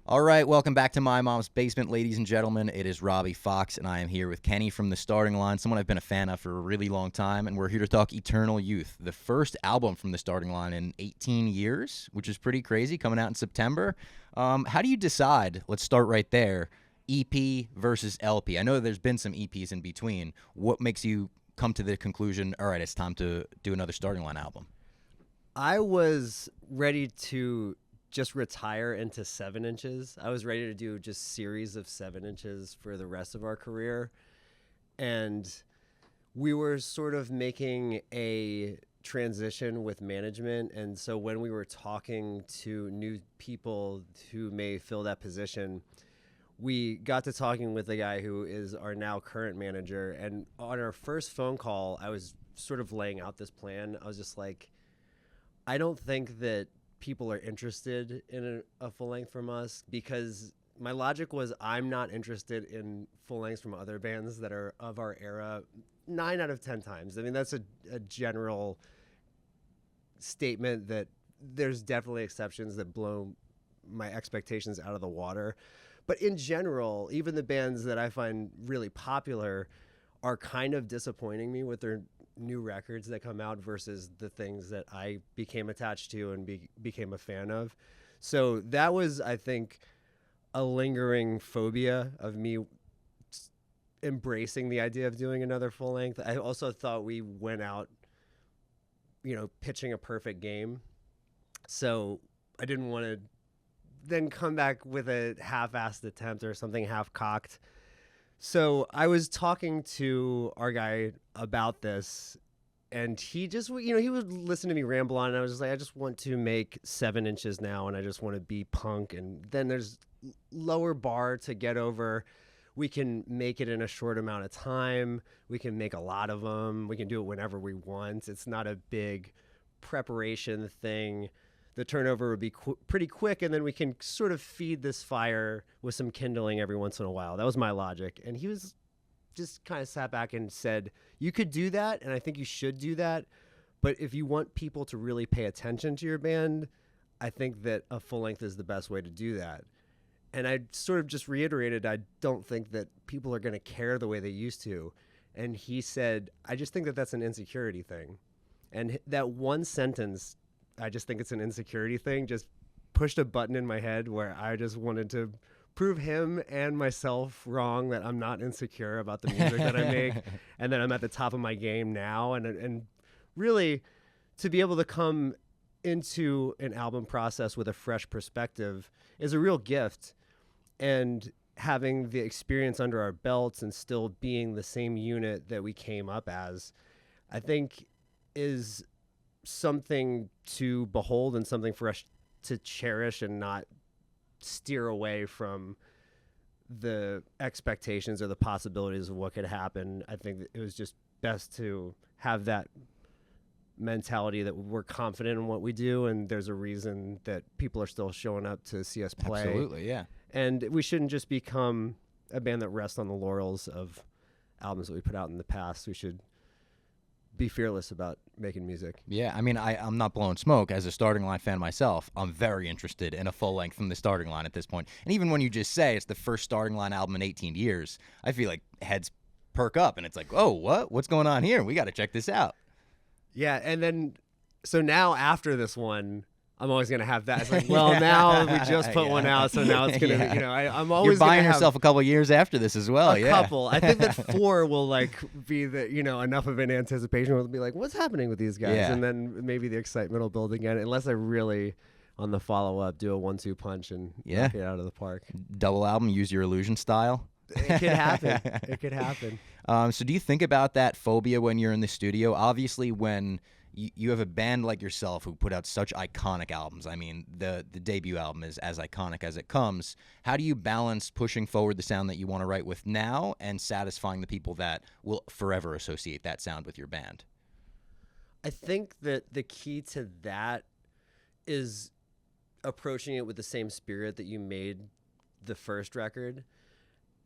All right, welcome back to My Mom's Basement, ladies and gentlemen. It is Robbie Fox, and I am here with Kenny from The Starting Line, someone I've been a fan of for a really long time, and we're here to talk Eternal Youth, the first album from The Starting Line in 18 years, which is pretty crazy, coming out in September. How do you decide, let's start right there, EP versus LP? I know there's been some EPs in between. What makes you come to the conclusion, all right, it's time to do another Starting Line album? I was ready to just retire into 7 inches. I was ready to do just series of 7 inches for the rest of our career. And we were sort of making a transition with management. And so when we were talking to new people who may fill that position, we got to talking with the guy who is our now current manager. And on our first phone call, I was sort of laying out this plan. I was just like, I don't think that people are interested in a full length from us, because my logic was I'm not interested in full lengths from other bands that are of our era 9 out of 10 times. I mean, that's a general statement that there's definitely exceptions that blow my expectations out of the water. But in general, even the bands that I find really popular are kind of disappointing me with their new records that come out versus the things that I became attached to and became a fan of. So that was, I think, a lingering phobia of me embracing the idea of doing another full length. I also thought we went out, pitching a perfect game. So I didn't want to then come back with a half-assed attempt or something half-cocked. So I was talking to our guy about this, and he just, he would listen to me ramble on, and I was just like, I just want to make 7 inches now, and I just want to be punk. And then there's lower bar to get over. We can make it in a short amount of time. We can make a lot of them. We can do it whenever we want. It's not a big preparation thing. The turnover would be pretty quick, and then we can sort of feed this fire with some kindling every once in a while. That was my logic. And he was just kind of sat back and said, you could do that, and I think you should do that, but if you want people to really pay attention to your band, I think that a full length is the best way to do that. And I sort of just reiterated, I don't think that people are going to care the way they used to. And he said, I just think that that's an insecurity thing. And that one sentence, I just think it's an insecurity thing, just pushed a button in my head where I just wanted to prove him and myself wrong, that I'm not insecure about the music that I make, and that I'm at the top of my game now. And really, to be able to come into an album process with a fresh perspective is a real gift. And having the experience under our belts and still being the same unit that we came up as, I think is something to behold and something for us to cherish and not steer away from the expectations or the possibilities of what could happen. I think it was just best to have that mentality that we're confident in what we do, and there's a reason that people are still showing up to see us play. Absolutely, yeah. And we shouldn't just become a band that rests on the laurels of albums that we put out in the past. We should be fearless about making music. Yeah, I mean, I'm not blowing smoke. As a Starting Line fan myself, I'm very interested in a full length from the Starting Line at this point. And even when you just say it's the first Starting Line album in 18 years, I feel like heads perk up, and it's like, oh, what's going on here? We got to check this out. Yeah, and then, so now after this one, I'm always going to have that. It's like, well, now we just put one out, so now it's going to, I'm always You're buying yourself a couple years after this as well, a couple. I think that 4 will, be the, enough of an anticipation. We'll be like, what's happening with these guys? Yeah. And then maybe the excitement will build again, unless I really, on the follow-up, do a 1-2 punch and knock it out of the park. Double album, Use Your Illusion style. It could happen. It could happen. So do you think about that phobia when you're in the studio? Obviously, when you have a band like yourself who put out such iconic albums. I mean, the debut album is as iconic as it comes. How do you balance pushing forward the sound that you want to write with now and satisfying the people that will forever associate that sound with your band? I think that the key to that is approaching it with the same spirit that you made the first record.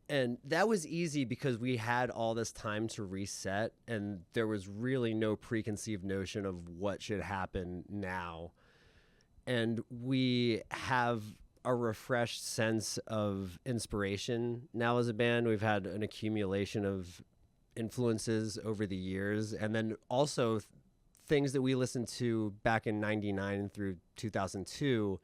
And that was easy because we had all this time to reset, and there was really no preconceived notion of what should happen now. And we have a refreshed sense of inspiration now as a band. We've had an accumulation of influences over the years, and then also things that we listened to back in 99 through 2002.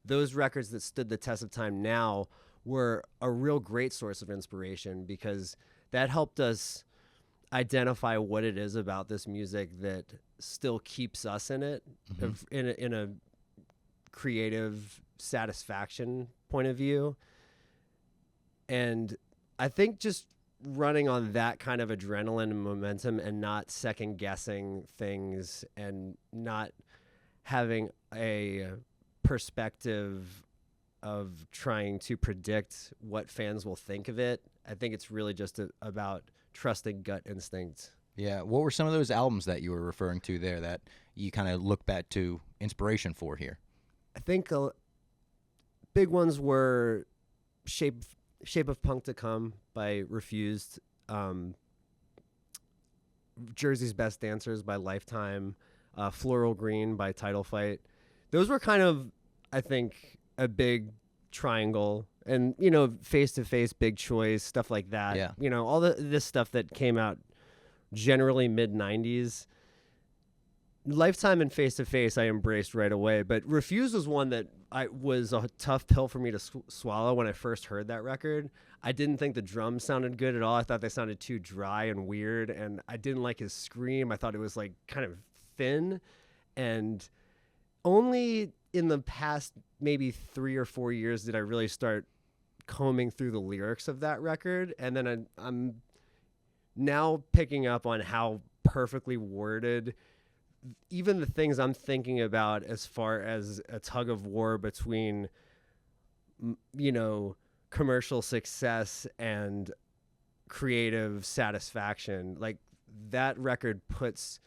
Those records that stood the test of time now were a real great source of inspiration, because that helped us identify what it is about this music that still keeps us in it, in a creative satisfaction point of view. And I think just running on that kind of adrenaline and momentum, and not second guessing things, and not having a perspective of trying to predict what fans will think of it. I think it's really just about trusting gut instinct. Yeah. What were some of those albums that you were referring to there that you kind of look back to inspiration for here? I think big ones were Shape of Punk to Come by Refused, Jersey's Best Dancers by Lifetime, Floral Green by Title Fight. Those were kind of, I think, a big triangle. And, Face to Face, Big Choice, stuff like that. Yeah. All this stuff that came out generally mid-90s. Lifetime and Face to Face I embraced right away, but Refused was one that was a tough pill for me to swallow when I first heard that record. I didn't think the drums sounded good at all. I thought they sounded too dry and weird, and I didn't like his scream. I thought it was like kind of thin, and only in the past maybe 3 or 4 years did I really start combing through the lyrics of that record, and then I'm now picking up on how perfectly worded even the things I'm thinking about as far as a tug of war between, commercial success and creative satisfaction. Like, that record puts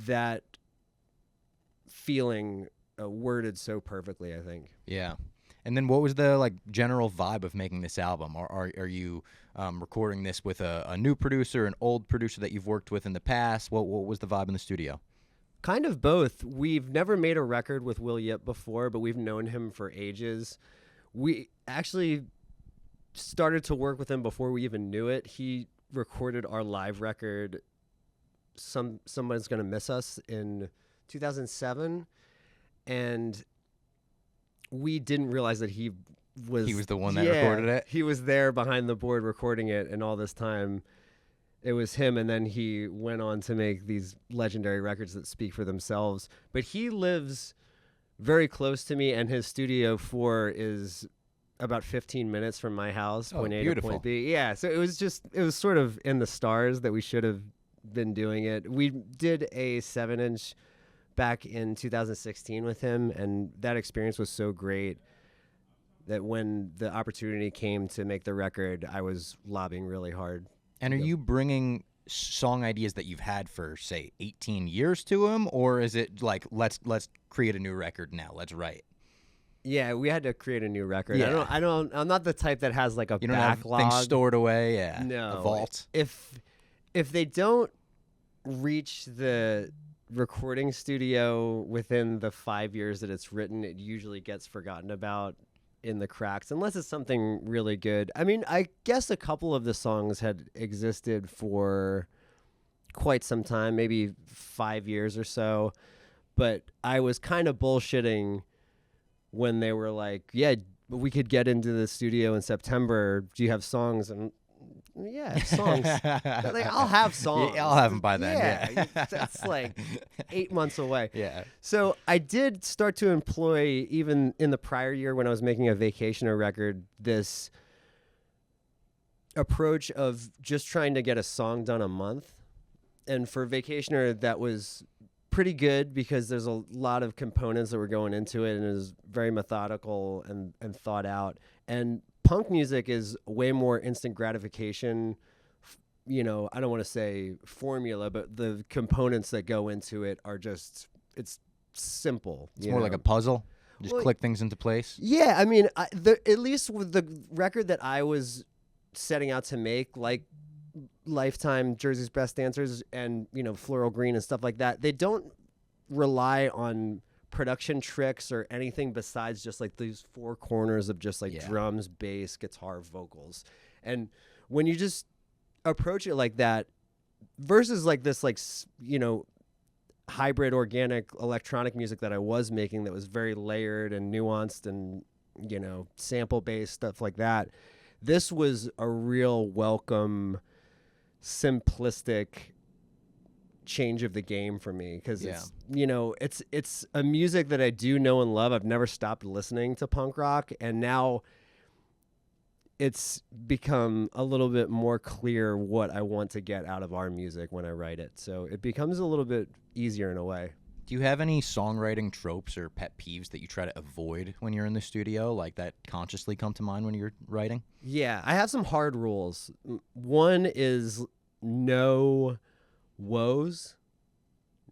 that feeling worded so perfectly, I think. Yeah. And then what was the general vibe of making this album? Are you recording this with a new producer, an old producer that you've worked with in the past? What was the vibe in the studio? Kind of both. We've never made a record with Will Yip before, but we've known him for ages. We actually started to work with him before we even knew it. He recorded our live record, Someone's Gonna Miss Us, in 2007, and we didn't realize that he was the one that recorded it. He was there behind the board recording it, and all this time it was him. And then he went on to make these legendary records that speak for themselves. But he lives very close to me, and his Studio 4 is about 15 minutes from my house, point A to point B. Yeah, so it was sort of in the stars that we should have been doing it. We did a 7-inch back in 2016 with him, and that experience was so great that when the opportunity came to make the record, I was lobbying really hard. And are you bringing song ideas that you've had for, say, 18 years to him, or is it like let's create a new record now, let's write? Yeah, we had to create a new record. Yeah. I'm not the type that has like a You don't backlog. have things stored away. Yeah, No, a vault. If they don't reach the recording studio within the 5 years that it's written, it usually gets forgotten about in the cracks, unless it's something really good. I mean, I guess a couple of the songs had existed for quite some time, maybe 5 years or so, but I was kind of bullshitting when they were like, yeah, we could get into the studio in September. Do you have songs? And yeah, I have songs. Like, I'll have songs. Yeah, I'll have them by then. Yeah, that's like 8 months away. Yeah. So I did start to employ, even in the prior year when I was making a Vacationer record, this approach of just trying to get a song done a month. And for Vacationer, that was pretty good because there's a lot of components that were going into it, and it was very methodical and thought out. And punk music is way more instant gratification. I don't want to say formula, but the components that go into it are just, it's simple. It's more like a puzzle. Just click things into place. Yeah, I mean, at least with the record that I was setting out to make, like Lifetime, Jersey's Best Dancers, and Floral Green and stuff like that, they don't rely on production tricks or anything besides just like these four corners of just like drums, bass, guitar, vocals. And when you just approach it like that versus like this, like, you know, hybrid organic electronic music that I was making that was very layered and nuanced and, you know, sample based stuff like that. This was a real welcome, simplistic change of the game for me because it's, you know, it's a music that I do know and love. I've never stopped listening to punk rock, and now it's become a little bit more clear what I want to get out of our music when I write it. So it becomes a little bit easier in a way. Do you have any songwriting tropes or pet peeves that you try to avoid when you're in the studio, like that consciously come to mind when you're writing? Yeah, I have some hard rules. One is no woes.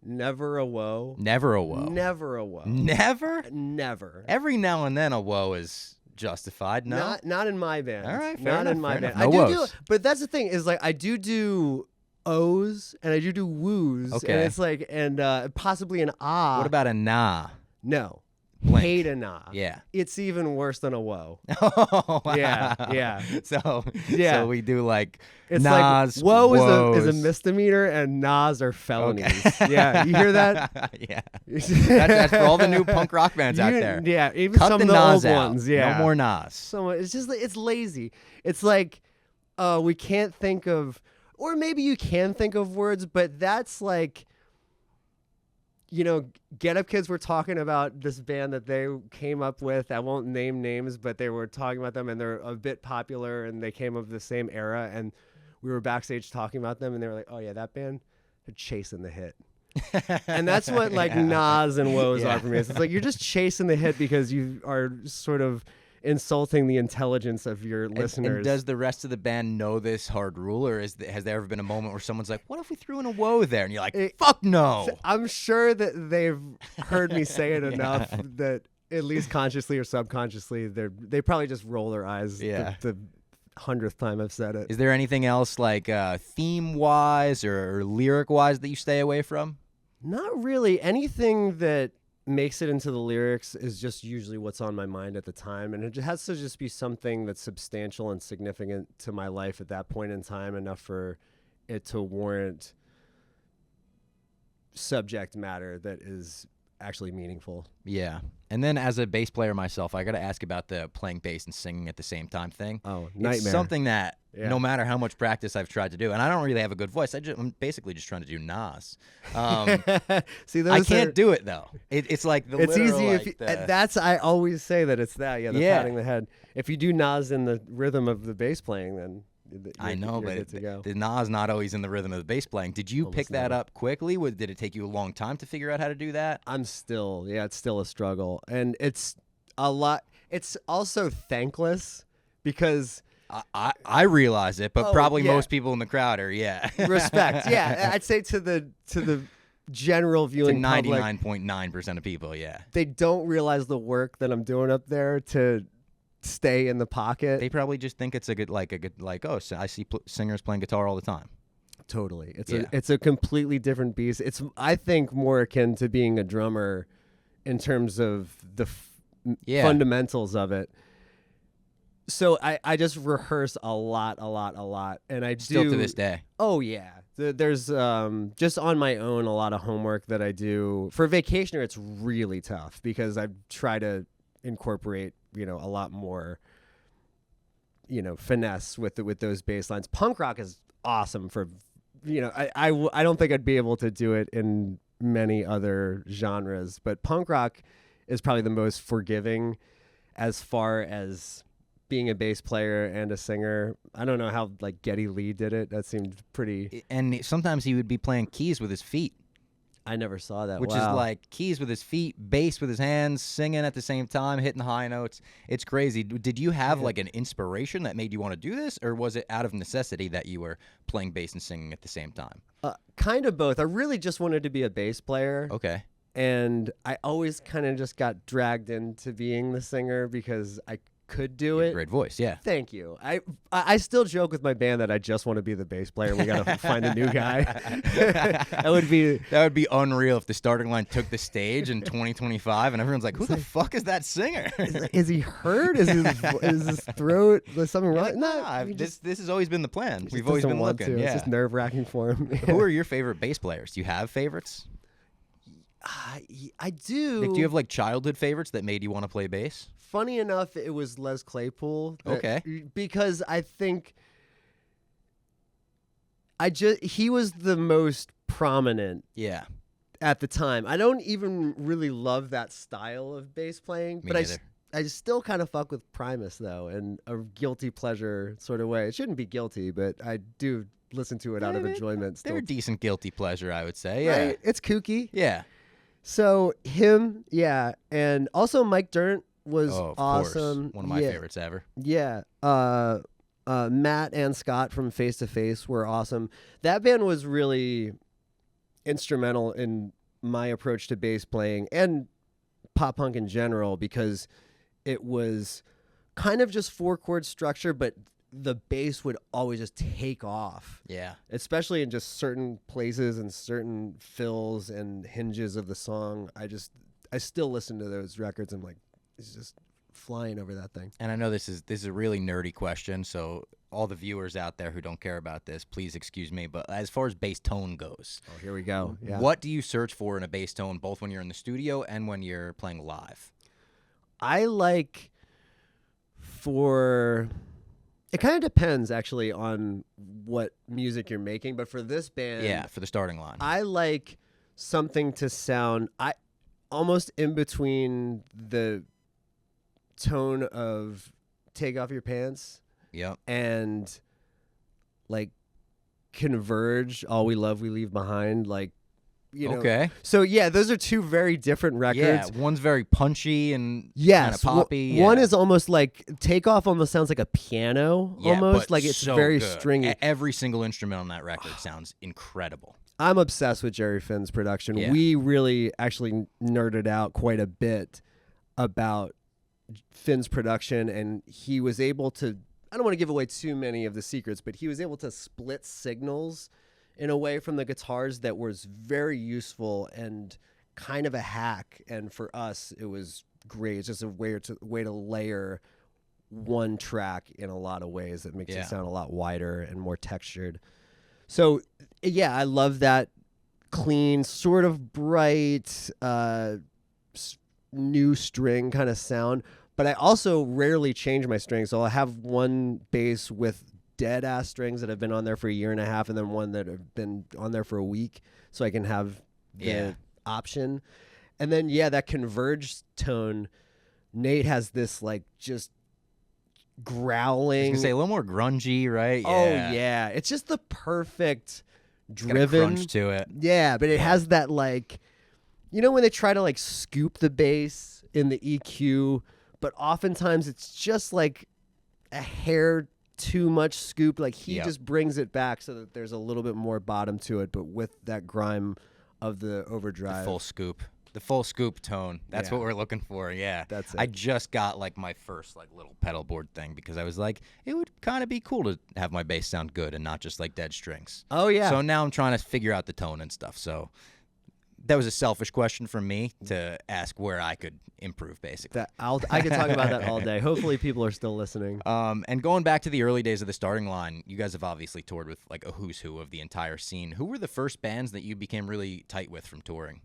Never a woe. Never a woe. Never a woe. Never? Never. Every now and then a woe is justified. No? Not in my band. All right, fair not enough, in my fair band. enough. No woes. But that's the thing is like I do O's and I do woos. Okay. And it's like and possibly an ah. What about a nah? No. Blink. Hate a nah. Yeah. It's even worse than a woe. Oh, wow. Yeah. So Yeah. we do like It's nas, like woe is a woes. misdemeanor and nas are felonies. Okay. Yeah, you hear that? Yeah. That's for all the new punk rock bands out there. Yeah, even Cut some the of the nas old out. ones. Yeah, No more nas. So it's just it's lazy. It's like we can't think of, or maybe you can think of words, but that's like, you know, Get Up Kids were talking about this band that they came up with. I won't name names, but they were talking about them, and they're a bit popular, and they came of the same era. And we were backstage talking about them, and they were like, "Oh yeah, that band, they're chasing the hit." And that's what like Nas and woes are for me. It's like you're just chasing the hit because you are sort of insulting the intelligence of your listeners. And does the rest of the band know this hard rule, or has there ever been a moment where someone's like, "What if we threw in a woe there?" And you're like, "Fuck no." I'm sure that they've heard me say it enough that at least consciously or subconsciously they probably just roll their eyes the 100th time I've said it. Is there anything else like theme-wise or lyric-wise that you stay away from? Not really. Anything that makes it into the lyrics is just usually what's on my mind at the time, and it has to just be something that's substantial and significant to my life at that point in time, enough for it to warrant subject matter that is actually meaningful. Yeah. And then as a bass player myself, I got to ask about the playing bass and singing at the same time thing. Oh, nightmare. It's something that no matter how much practice I've tried to do, and I don't really have a good voice. I'm basically just trying to do Nas. See, I can't do it though. It's like the it's literal, easy like if you, the, that's I always say that it's that the patting the head. If you do Nas in the rhythm of the bass playing, then I know, you're but good to go. the Nas not always in the rhythm of the bass playing. Did you pick that up quickly? Did it take you a long time to figure out how to do that? It's still a struggle, and it's a lot. It's also thankless because I realize it, but probably most people in the crowd are respect. Yeah, I'd say to the general viewing to public, 99.9% of people, they don't realize the work that I'm doing up there to stay in the pocket. They probably just think it's a good oh, so I see singers playing guitar all the time. Totally. It's a completely different beast. It's I think more akin to being a drummer in terms of the fundamentals of it. So I just rehearse a lot, and I still do to this day. Oh yeah, there's just on my own a lot of homework that I do for Vacationer. It's really tough because I try to incorporate a lot more finesse with those bass lines. Punk rock is awesome for I don't think I'd be able to do it in many other genres, but punk rock is probably the most forgiving as far as being a bass player and a singer. I don't know how Geddy Lee did it. That seemed pretty. And sometimes he would be playing keys with his feet. I never saw that. Which is like keys with his feet, bass with his hands, singing at the same time, hitting high notes. It's crazy. Did you have an inspiration that made you want to do this, or was it out of necessity that you were playing bass and singing at the same time? Kind of both. I really just wanted to be a bass player. Okay. And I always kind of just got dragged into being the singer because could do You have a it. great voice, yeah. Thank you. I still joke with my band that I just want to be the bass player. We got to find a new guy. That would be unreal if the starting line took the stage in 2025 and everyone's like, who the fuck is that singer? Is he hurt? Is his throat? Is something wrong? Nah, this has always been the plan. He We've just always doesn't been want looking. to. Yeah. It's just nerve-wracking for him. Who are your favorite bass players? Do you have favorites? I do. Like, do you have like childhood favorites that made you want to play bass? Funny enough, it was Les Claypool. Okay. Because I think he was the most prominent. Yeah. At the time. I don't even really love that style of bass playing, Me but neither. I still kind of fuck with Primus though, in a guilty pleasure sort of way. It shouldn't be guilty, but I do listen to it out of enjoyment. They're Still, a decent guilty pleasure, I would say. Yeah. right? It's kooky. Yeah. So him, yeah, and also Mike Dirnt was Oh, of awesome. course. One of my Yeah. favorites ever. Yeah. Matt and Scott from Face to Face were awesome. That band was really instrumental in my approach to bass playing and pop punk in general, because it was kind of just 4-chord structure, but the bass would always just take off, Yeah. especially in just certain places and certain fills and hinges of the song. I still listen to those records and I'm like, it's just flying over that thing. And I know this is a really nerdy question, so all the viewers out there who don't care about this, please excuse me. But as far as bass tone goes, Oh, here we go. Yeah. what do you search for in a bass tone, both when you're in the studio and when you're playing live? I like it kind of depends actually on what music you're making, but for this band, Yeah, for the starting line. I like something to sound almost in between the tone of Take Off Your Pants Yep. and like Converge, All We Love We Leave Behind, like, you know. Okay. So yeah, those are two very different records. Yeah, one's very punchy and Yes, kind of poppy. one yeah. is almost like Takeoff almost sounds like a piano, Yeah, almost but like it's so very good. stringy. Every single instrument on that record sounds incredible. I'm obsessed with Jerry Finn's production. Yeah. We really actually nerded out quite a bit about Finn's production, and he was able to, I don't want to give away too many of the secrets, but he was able to split signals in a way from the guitars that was very useful and kind of a hack. And for us, it was great. It's just a way to layer one track in a lot of ways that makes it sound a lot wider and more textured. So yeah, I love that clean, sort of bright, new string kind of sound. But I also rarely change my strings. So I'll have one bass with dead ass strings that have been on there for a year and a half, and then one that have been on there for a week, so I can have the option. And then that converged tone, Nate has this like just growling. I was gonna say a little more grungy, right? Oh yeah, it's just the perfect driven crunch to it. Yeah, but it has that like, you know, when they try to like scoop the bass in the EQ, but oftentimes it's just like a hair too much scoop. Like he just brings it back so that there's a little bit more bottom to it, but with that grime of the overdrive. The full scoop tone. That's what we're looking for. Yeah. That's it. I just got like my first like little pedal board thing because I was like, it would kind of be cool to have my bass sound good and not just like dead strings. Oh yeah. So now I'm trying to figure out the tone and stuff. So that was a selfish question from me to ask where I could improve, basically. I could talk about that all day. Hopefully people are still listening. And going back to the early days of the starting line, you guys have obviously toured with like a who's who of the entire scene. Who were the first bands that you became really tight with from touring?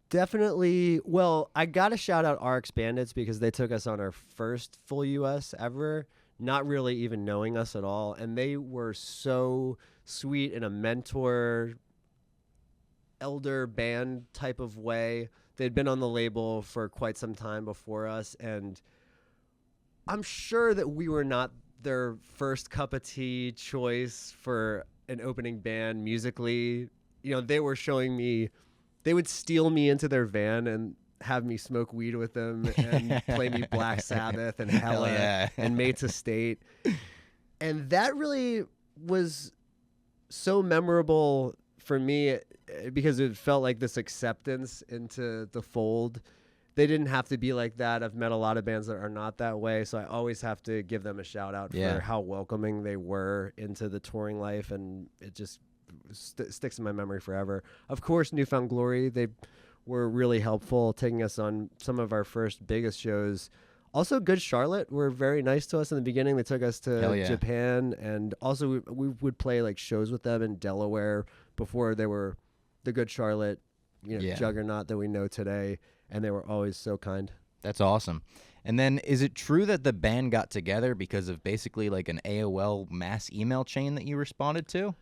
Definitely. Well, I got to shout out RX Bandits because they took us on our first full US ever, not really even knowing us at all. And they were so sweet in a mentor, elder band type of way. They'd been on the label for quite some time before us. And I'm sure that we were not their first cup of tea choice for an opening band musically. You know, they were showing me, they would steal me into their van and have me smoke weed with them and play me Black Sabbath and Hella and Mates Estate. And that really was so memorable for me because it felt like this acceptance into the fold they didn't have to be like that. I've met a lot of bands that are not that way, so I always have to give them a shout out Yeah. for how welcoming they were into the touring life, and it just sticks in my memory forever. Of course, Newfound Glory, they were really helpful, taking us on some of our first biggest shows. Also, Good Charlotte were very nice to us in the beginning. They took us Hell to yeah. Japan, and also we would play like shows with them in Delaware before they were the Good Charlotte, Yeah. juggernaut that we know today, and they were always so kind. That's awesome. And then is it true that the band got together because of basically like an AOL mass email chain that you responded to?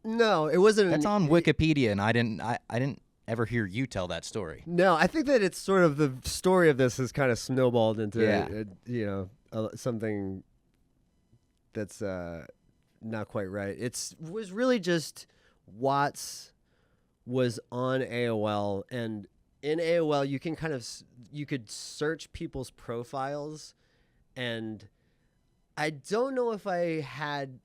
No, it wasn't. That's on Wikipedia, and I didn't ever hear you tell that story. No, I think that it's sort of the story of this has kind of snowballed into something that's not quite right. It was really just Watts was on AOL, and in AOL you can you could search people's profiles, and I don't know if I had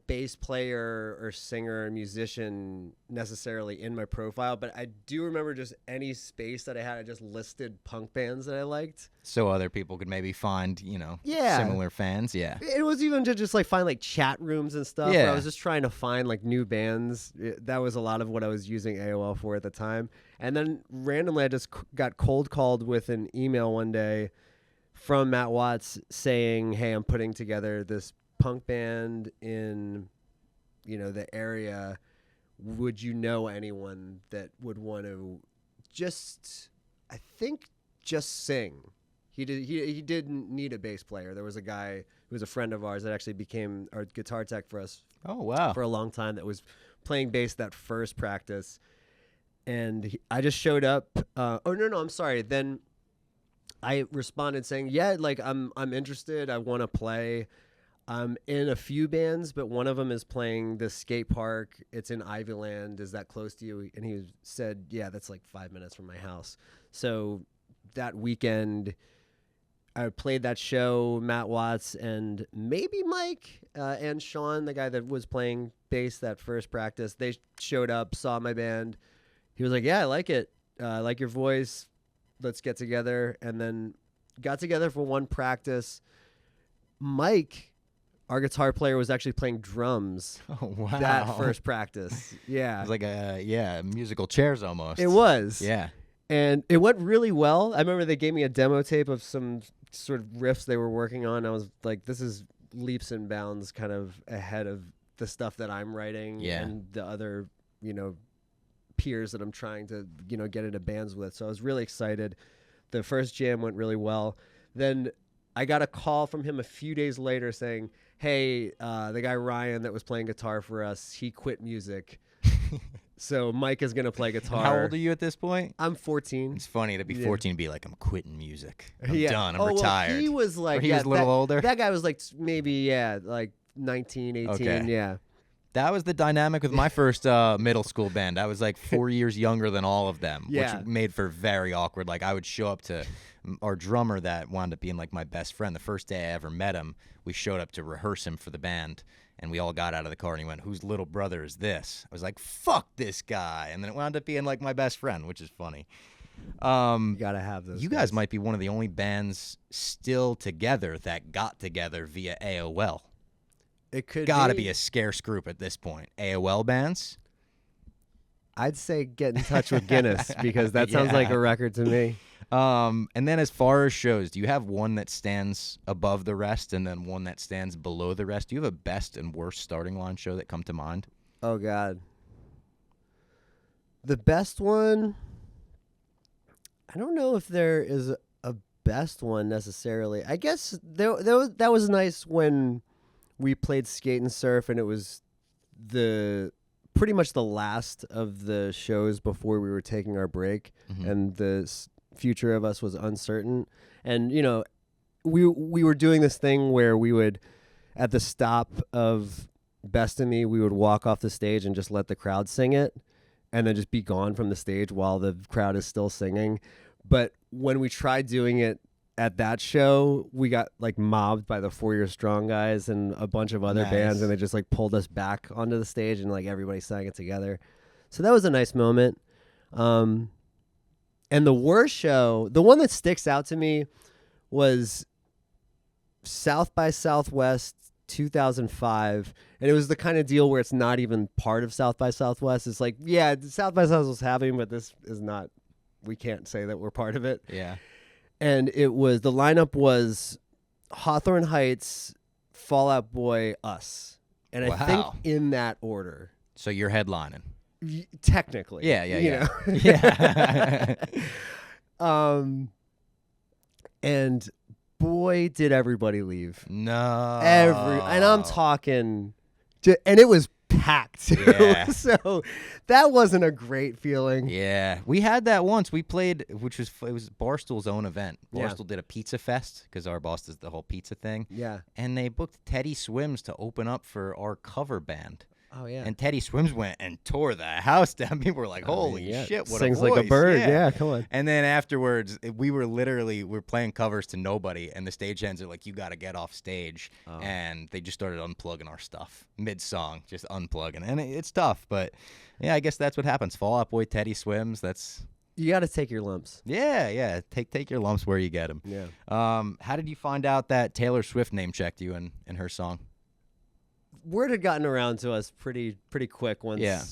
bass player or singer or musician necessarily in my profile, but I do remember just any space that I had, I just listed punk bands that I liked. So other people could maybe find, similar fans. Yeah. It was even to just like find like chat rooms and stuff. Yeah. Where I was just trying to find like new bands. That was a lot of what I was using AOL for at the time. And then randomly I just got cold called with an email one day from Matt Watts saying, "Hey, I'm putting together this punk band in the area. Would you know anyone that would want to just sing?" He didn't need a bass player. There was a guy who was a friend of ours that actually became our guitar tech for us Oh, wow. for a long time, that was playing bass that first practice. And I just showed up. I'm sorry. Then I responded saying, "Yeah, like I'm interested. I want to play. I'm in a few bands, but one of them is playing this skate park. It's in Ivyland. Is that close to you?" And he said, "Yeah, that's like 5 minutes from my house." So that weekend, I played that show. Matt Watts and maybe Mike and Sean, the guy that was playing bass that first practice, they showed up, saw my band. He was like, "Yeah, I like it. I like your voice. Let's get together." And then got together for one practice. Mike, our guitar player, was actually playing drums Oh, wow. that first practice. Yeah. It was like musical chairs almost. It was. Yeah. And it went really well. I remember they gave me a demo tape of some sort of riffs they were working on. I was like, this is leaps and bounds kind of ahead of the stuff that I'm writing and the other, peers that I'm trying to, get into bands with. So I was really excited. The first jam went really well. Then I got a call from him a few days later saying, "Hey, the guy Ryan that was playing guitar for us, he quit music. So Mike is going to play guitar." How old are you at this point? I'm 14. It's funny to be 14 and be like, "I'm quitting music. I'm Yeah. done. I'm Well, retired." he was like, Or he was a little older? That guy was like maybe, like 19, 18. Okay. Yeah. That was the dynamic with my first middle school band. I was like 4 years younger than all of them, Yeah. which made for very awkward. Like I would show up to our drummer that wound up being like my best friend. The first day I ever met him, we showed up to rehearse him for the band, and we all got out of the car and he went, "Whose little brother is this?" I was like, "Fuck this guy." And then it wound up being like my best friend, which is funny. You got to have those. You guys might be one of the only bands still together that got together via AOL. It could Gotta be a scarce group at this point. AOL bands? I'd say get in touch with Guinness because that sounds like a record to me. And then as far as shows, do you have one that stands above the rest and then one that stands below the rest? Do you have a best and worst starting line show that come to mind? Oh, God. The best one, I don't know if there is a best one necessarily. I guess that was nice when we played Skate and Surf, and it was pretty much the last of the shows before we were taking our break, and the future of us was uncertain. And we were doing this thing where we would, at the stop of Best of Me, we would walk off the stage and just let the crowd sing it, and then just be gone from the stage while the crowd is still singing. But when we tried doing it at that show, we got like mobbed by the 4 Year Strong guys and a bunch of other bands, and they just like pulled us back onto the stage and like everybody sang it together. So that was a nice moment. And the worst show, the one that sticks out to me, was South by Southwest 2005. And it was the kind of deal where it's not even part of South by Southwest. It's like, yeah, South by Southwest was happening, but this is not, we can't say that we're part of it. Yeah. And the lineup was Hawthorne Heights, Fall Out Boy, us. And I think Wow. in that order. So you're headlining. Technically. Yeah. you Yeah. know? Yeah. And boy, did everybody leave. No. And I'm talking, and it was packed too. Yeah. So that wasn't a great feeling. Yeah, we had that once. We played, it was Barstool's own event. Yeah. Barstool did a pizza fest because our boss does the whole pizza thing. Yeah. And they booked Teddy Swims to open up for our cover band. Oh yeah. And Teddy Swims went and tore the house down. People were like, "Holy shit, what Sings a voice!" like a bird. Yeah, come on. And then afterwards, we're playing covers to nobody, and the stagehands are like, "You got to get off stage," and they just started unplugging our stuff mid-song, just unplugging, and it's tough, but yeah, I guess that's what happens. Fall Out Boy, Teddy Swims. You got to take your lumps. Yeah. Take your lumps where you get them. Yeah. How did you find out that Taylor Swift name checked you in her song? Word had gotten around to us pretty quick once. Yeah.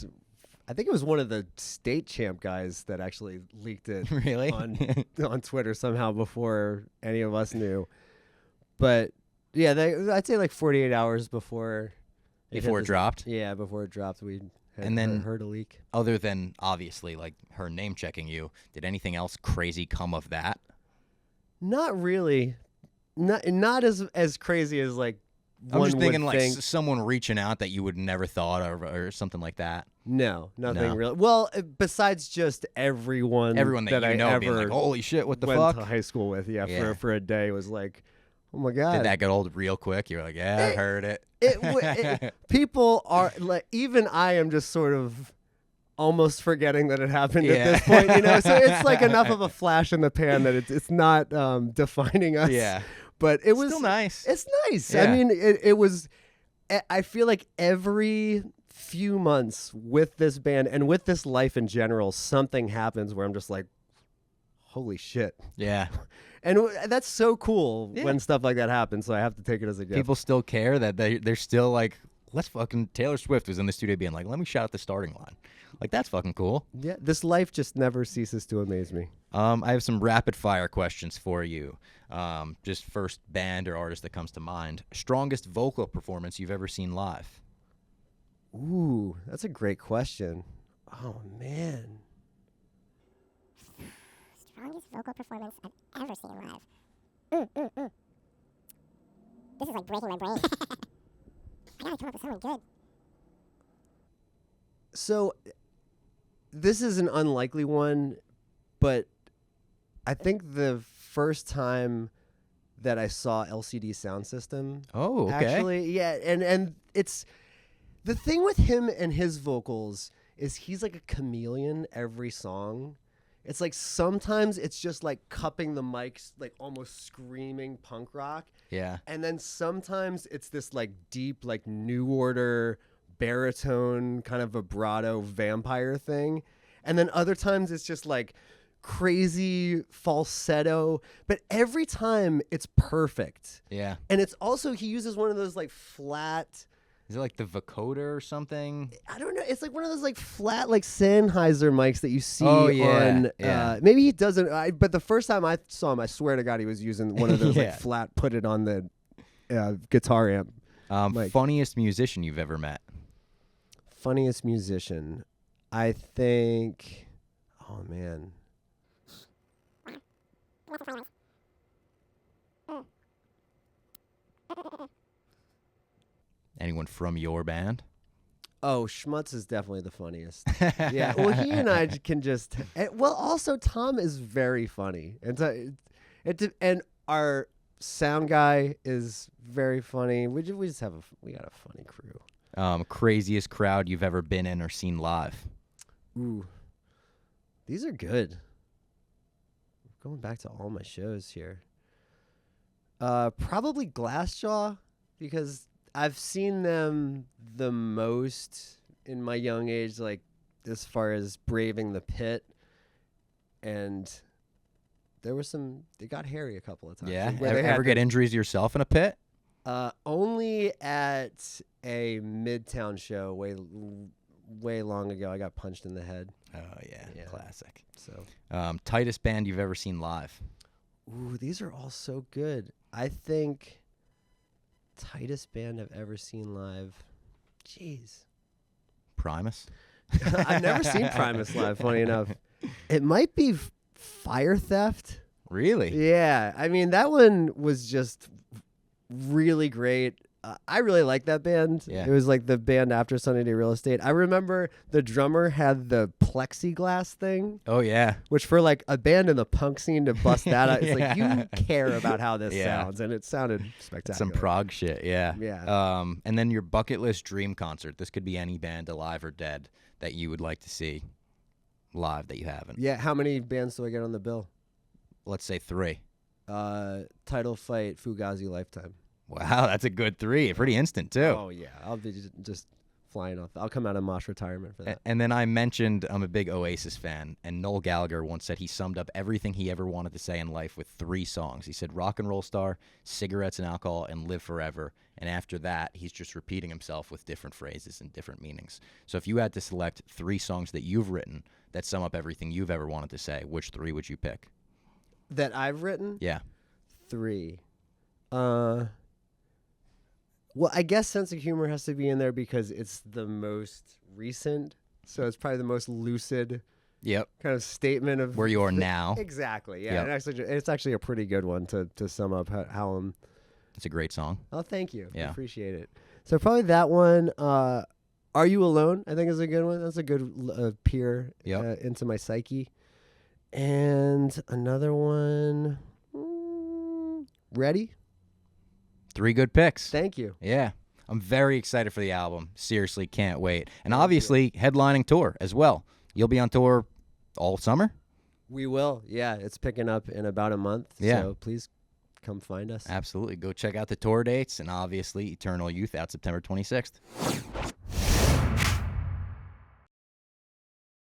I think it was one of the state champ guys that actually leaked it Really? on Twitter somehow before any of us knew. But yeah, I'd say like 48 hours before it hit dropped? Yeah, before it dropped, we had And then heard a leak. Other than obviously like her name checking you, did anything else crazy come of that? Not really. Not as crazy as like I'm one just thinking would like think. someone reaching out that you would never thought of or something like that. No, nothing No. really. Well, besides just everyone That I you know ever being like, holy shit, what the went fuck? to high school with, Yeah. for a day was like, oh my god. Did that get old real quick? You were like, yeah, I heard it. People are like, even I am just sort of almost forgetting that it happened Yeah. at this point, you know. So it's like enough of a flash in the pan that it's not defining us. Yeah. But it was still nice. It's nice. Yeah. I mean, it was. I feel like every few months with this band and with this life in general, something happens where I'm just like, holy shit. Yeah. And that's so cool Yeah. when stuff like that happens. So I have to take it as a gift. People still care that they're still like, let's fucking Taylor Swift was in the studio being like, let me shout out the starting line. Like, that's fucking cool. Yeah, this life just never ceases to amaze me. I have some rapid fire questions for you. Just first band or artist that comes to mind. Strongest vocal performance you've ever seen live? Ooh, that's a great question. Oh, man. Strongest vocal performance I've ever seen live. This is like breaking my brain. I gotta come up with something good. So this is an unlikely one, but I think the first time that I saw LCD Sound System. Oh, okay. Actually, yeah, and it's the thing with him and his vocals is he's like a chameleon every song. It's like sometimes it's just like cupping the mics, like almost screaming punk rock. Yeah. And then sometimes it's this like deep, like New Order baritone kind of vibrato vampire thing. And then other times it's just like crazy falsetto. But every time it's perfect. Yeah. And it's also, he uses one of those like flat, Is it like the vocoder or something? I don't know. It's like one of those like flat, like Sennheiser mics that you see Oh, yeah, on. yeah. Maybe he doesn't. But the first time I saw him, I swear to God, he was using one of those Yeah. like flat, put it on the guitar amp. Like- Funniest musician you've ever met? Funniest musician, I think. Oh man, Anyone from your band? oh Schmutz is definitely the funniest. Yeah, well he and I can just. Well, also Tom is very funny, and so and our sound guy is very funny. We just have we got a funny crew. Craziest crowd you've ever been in or seen live? Ooh, these are good. Going back to all my shows here. Probably Glassjaw, because I've seen them the most in my young age, like as far as braving the pit. and there was it got hairy a couple of times. Yeah. where they Ever had get injuries to yourself in a pit? only at a Midtown show way long ago. I got punched in the head. Oh, yeah. Yeah. Classic. So, Tightest band you've ever seen live? ooh, these are all so good. I think tightest band I've ever seen live. Jeez. Primus? I've never seen Primus live, funny enough. It might be Fire Theft. Really? Yeah. I mean, that one was just really great. I really like that band. Yeah. It was like the band after Sunny Day Real Estate. I remember the drummer had the plexiglass thing, Oh, yeah. which for like a band in the punk scene to bust that out, it's like Yeah. you care about how this Yeah. sounds, and it sounded spectacular. Some prog shit, yeah. Yeah. And then your bucket list dream concert. This could be any band, alive or dead, that you would like to see live that you haven't. Yeah. How many bands do I get on the bill? Let's say 3. Title Fight, Fugazi, Lifetime. Wow, that's a good 3. Pretty instant, too. Oh yeah, I'll be just flying off. I'll come out of Mosh retirement for that. And then I mentioned I'm a big Oasis fan, and Noel Gallagher once said he summed up everything he ever wanted to say in life with 3 songs. He said rock and roll star, cigarettes and alcohol, and live forever. And after that, he's just repeating himself with different phrases and different meanings. So if you had to select 3 songs that you've written that sum up everything you've ever wanted to say, which 3 would you pick? That I've written? Yeah. 3. Well, I guess sense of humor has to be in there because it's the most recent. So it's probably the most lucid Yep. kind of statement of Where you are now. Exactly. Yeah. Yep. And it's actually a pretty good one to sum up how I'm. It's a great song. Oh, thank you. Yeah. Appreciate it. So probably that one. Are You Alone? I think is a good one. That's a good peer Yep. into my psyche. And another one. Ready? 3 good picks. Thank you. Yeah. I'm very excited for the album. Seriously, can't wait. And Thank obviously, headlining tour as well. You'll be on tour all summer? We will. Yeah, it's picking up in about a month. Yeah. So please come find us. Absolutely. Go check out the tour dates and obviously Eternal Youth out September 26th.